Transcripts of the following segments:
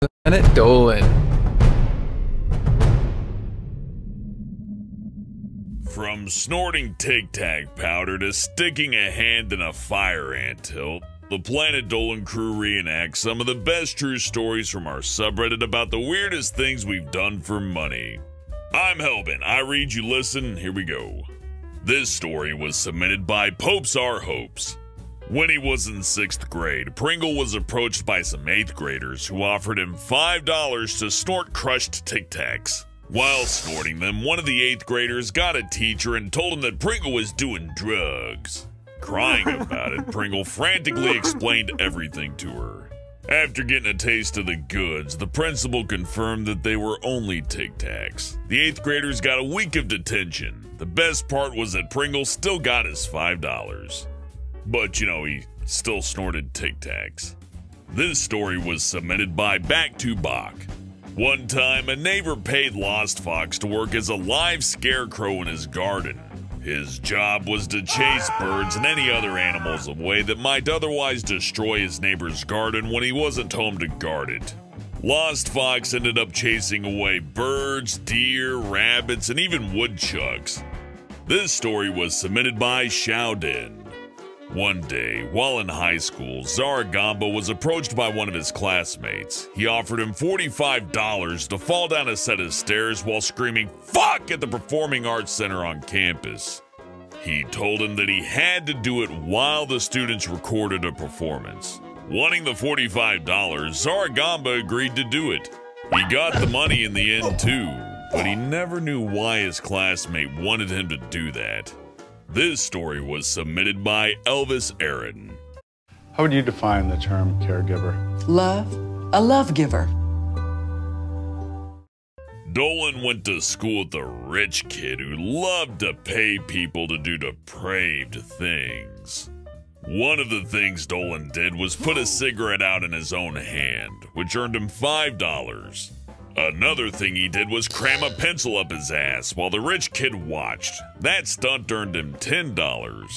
Lieutenant Dolan. From snorting Tic Tac powder to sticking a hand in a fire ant hilt, the Planet Dolan crew reenacts some of the best true stories from our subreddit about the weirdest things we've done for money. I'm Helbin. I read, you listen, here we go. This story was submitted by Popes Are Hopes. When he was in 6th grade, Pringle was approached by some 8th graders who offered him $5 to snort crushed Tic Tacs. While snorting them, one of the 8th graders got a teacher and told him that Pringle was doing drugs. Crying about it, Pringle frantically explained everything to her. After getting a taste of the goods, the principal confirmed that they were only Tic Tacs. The 8th graders got a week of detention. The best part was that Pringle still got his $5. But, he still snorted Tic Tacs. This story was submitted by Back to Bach. One time, a neighbor paid Lost Fox to work as a live scarecrow in his garden. His job was to chase birds and any other animals away that might otherwise destroy his neighbor's garden when he wasn't home to guard it. Lost Fox ended up chasing away birds, deer, rabbits, and even woodchucks. This story was submitted by Xiaodin. One day, while in high school, Zaragamba was approached by one of his classmates. He offered him $45 to fall down a set of stairs while screaming "fuck" at the Performing Arts Center on campus. He told him that he had to do it while the students recorded a performance. Wanting the $45, Zaragamba agreed to do it. He got the money in the end too, but he never knew why his classmate wanted him to do that. This story was submitted by Elvis Aaron. How would you define the term caregiver? Love, a love giver. Dolan went to school with a rich kid who loved to pay people to do depraved things. One of the things Dolan did was put a cigarette out in his own hand, which earned him $5. Another thing he did was cram a pencil up his ass while the rich kid watched. That stunt earned him $10.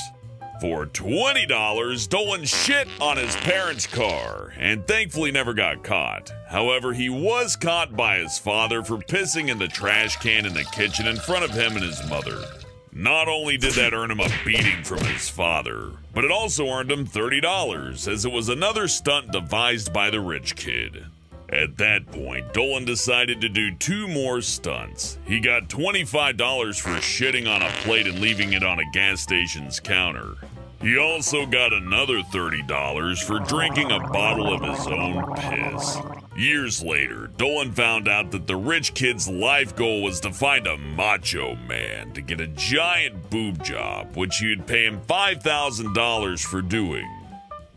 For $20, Dolan shit on his parents' car and thankfully never got caught. However, he was caught by his father for pissing in the trash can in the kitchen in front of him and his mother. Not only did that earn him a beating from his father, but it also earned him $30 as it was another stunt devised by the rich kid. At that point, Dolan decided to do 2 more stunts. He got $25 for shitting on a plate and leaving it on a gas station's counter. He also got another $30 for drinking a bottle of his own piss. Years later, Dolan found out that the rich kid's life goal was to find a macho man to get a giant boob job, which he'd pay him $5,000 for doing.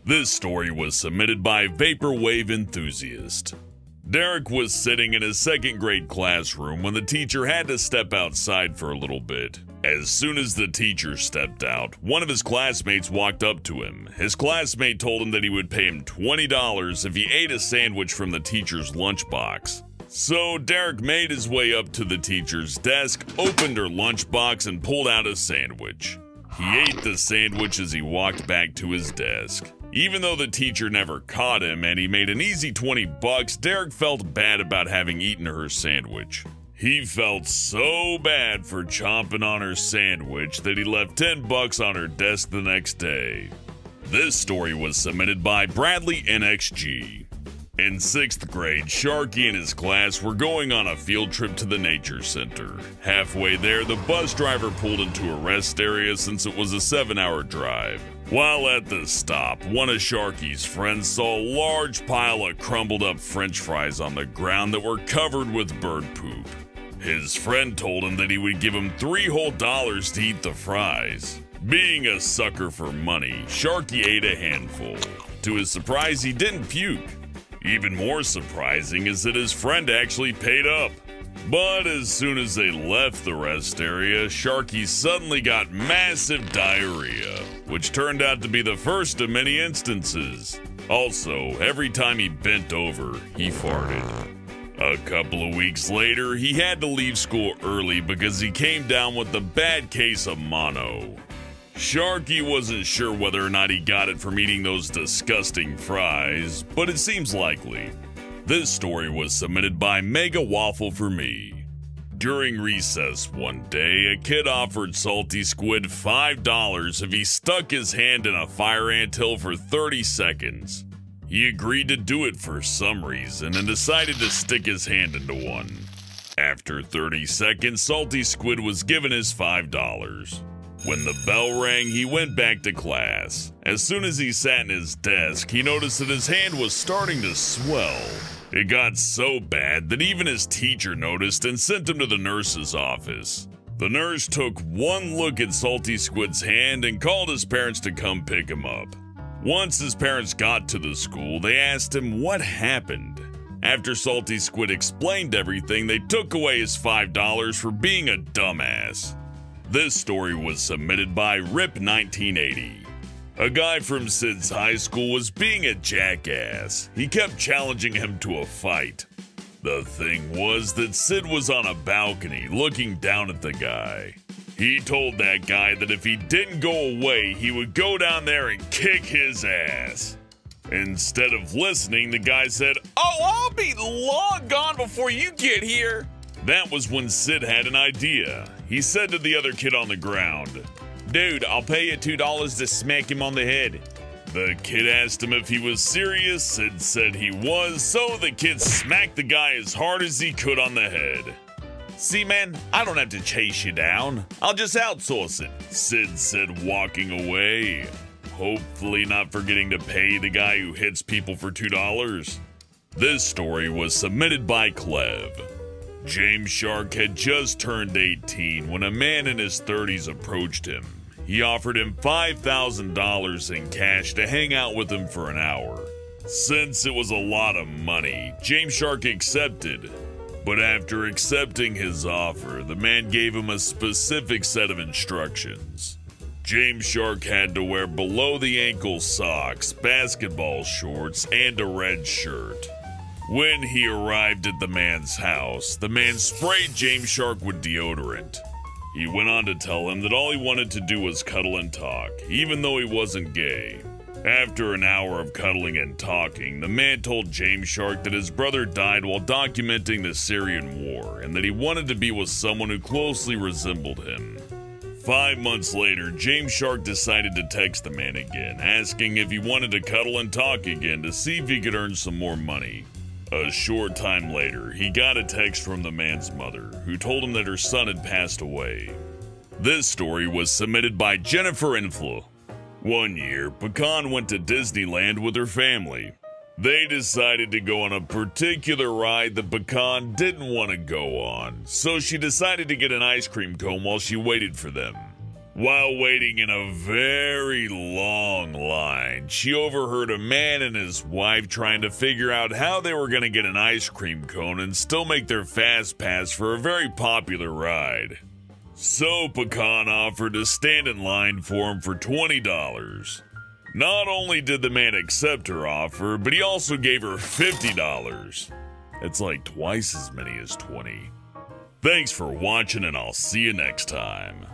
This story was submitted by Vaporwave Enthusiast. Derek was sitting in his 2nd grade classroom when the teacher had to step outside for a little bit. As soon as the teacher stepped out, one of his classmates walked up to him. His classmate told him that he would pay him $20 if he ate a sandwich from the teacher's lunchbox. So Derek made his way up to the teacher's desk, opened her lunchbox, and pulled out a sandwich. He ate the sandwich as he walked back to his desk. Even though the teacher never caught him and he made an easy $20, Derek felt bad about having eaten her sandwich. He felt so bad for chomping on her sandwich that he left $10 on her desk the next day. This story was submitted by Bradley NXG. In 6th grade, Sharky and his class were going on a field trip to the nature center. Halfway there, the bus driver pulled into a rest area since it was a 7-hour drive. While at the stop, one of Sharky's friends saw a large pile of crumbled up french fries on the ground that were covered with bird poop. His friend told him that he would give him $3 whole to eat the fries. Being a sucker for money, Sharky ate a handful. To his surprise, he didn't puke. Even more surprising is that his friend actually paid up. But as soon as they left the rest area, Sharky suddenly got massive diarrhea, which turned out to be the first of many instances. Also, every time he bent over, he farted. A couple of weeks later, he had to leave school early because he came down with a bad case of mono. Sharky wasn't sure whether or not he got it from eating those disgusting fries, but it seems likely. This story was submitted by Mega Waffle for me. During recess one day, a kid offered Salty Squid $5 if he stuck his hand in a fire anthill for 30 seconds. He agreed to do it for some reason and decided to stick his hand into one. After 30 seconds, Salty Squid was given his $5. When the bell rang, he went back to class. As soon as he sat in his desk, he noticed that his hand was starting to swell. It got so bad that even his teacher noticed and sent him to the nurse's office. The nurse took one look at Salty Squid's hand and called his parents to come pick him up. Once his parents got to the school, they asked him what happened. After Salty Squid explained everything, they took away his $5 for being a dumbass. This story was submitted by Rip1980. A guy from Sid's high school was being a jackass. He kept challenging him to a fight. The thing was that Sid was on a balcony looking down at the guy. He told that guy that if he didn't go away, he would go down there and kick his ass. Instead of listening, the guy said, "Oh, I'll be long gone before you get here." That was when Sid had an idea. He said to the other kid on the ground, "Dude, I'll pay you $2 to smack him on the head." The kid asked him if he was serious. Sid said he was, so the kid smacked the guy as hard as he could on the head. "See, man, I don't have to chase you down. I'll just outsource it," Sid said, walking away. Hopefully not forgetting to pay the guy who hits people for $2. This story was submitted by Clev. James Shark had just turned 18 when a man in his 30s approached him. He offered him $5,000 in cash to hang out with him for an hour. Since it was a lot of money, James Shark accepted. But after accepting his offer, the man gave him a specific set of instructions. James Shark had to wear below-the-ankle socks, basketball shorts, and a red shirt. When he arrived at the man's house, the man sprayed James Shark with deodorant. He went on to tell him that all he wanted to do was cuddle and talk, even though he wasn't gay. After an hour of cuddling and talking, the man told James Shark that his brother died while documenting the Syrian war, and that he wanted to be with someone who closely resembled him. 5 months later, James Shark decided to text the man again, asking if he wanted to cuddle and talk again to see if he could earn some more money. A short time later, he got a text from the man's mother, who told him that her son had passed away. This story was submitted by Jennifer Influ. One year, Pecan went to Disneyland with her family. They decided to go on a particular ride that Pecan didn't want to go on, so she decided to get an ice cream cone while she waited for them. While waiting in a very long line, she overheard a man and his wife trying to figure out how they were going to get an ice cream cone and still make their fast pass for a very popular ride. So Pecan offered to stand in line for him for $20. Not only did the man accept her offer, but he also gave her $50. It's like twice as many as 20. Thanks for watching, and I'll see you next time.